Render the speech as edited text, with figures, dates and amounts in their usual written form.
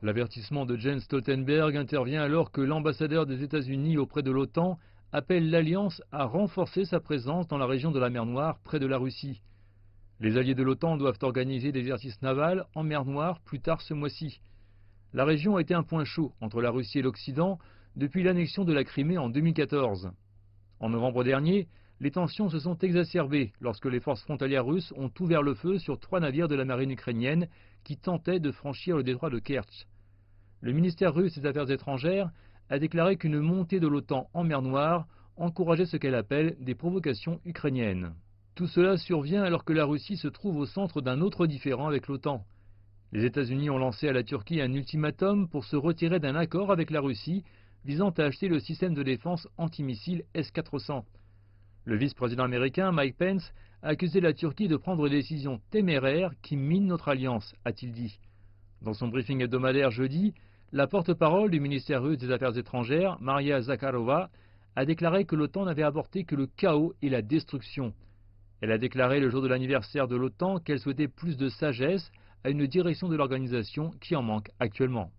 L'avertissement de Jens Stoltenberg intervient alors que l'ambassadeur des États-Unis auprès de l'OTAN appelle l'Alliance à renforcer sa présence dans la région de la mer Noire près de la Russie. Les alliés de l'OTAN doivent organiser des exercices navals en mer Noire plus tard ce mois-ci. La région a été un point chaud entre la Russie et l'Occident depuis l'annexion de la Crimée en 2014. En novembre dernier, les tensions se sont exacerbées lorsque les forces frontalières russes ont ouvert le feu sur 3 navires de la marine ukrainienne qui tentaient de franchir le détroit de Kertch. Le ministère russe des Affaires étrangères a déclaré qu'une montée de l'OTAN en mer Noire encourageait ce qu'elle appelle des provocations ukrainiennes. Tout cela survient alors que la Russie se trouve au centre d'un autre différend avec l'OTAN. Les États-Unis ont lancé à la Turquie un ultimatum pour se retirer d'un accord avec la Russie visant à acheter le système de défense antimissile S-400. Le vice-président américain Mike Pence a accusé la Turquie de prendre des décisions téméraires qui minent notre alliance, a-t-il dit. Dans son briefing hebdomadaire jeudi, la porte-parole du ministère russe des Affaires étrangères, Maria Zakharova, a déclaré que l'OTAN n'avait apporté que le chaos et la destruction. Elle a déclaré le jour de l'anniversaire de l'OTAN qu'elle souhaitait plus de sagesse à une direction de l'organisation qui en manque actuellement.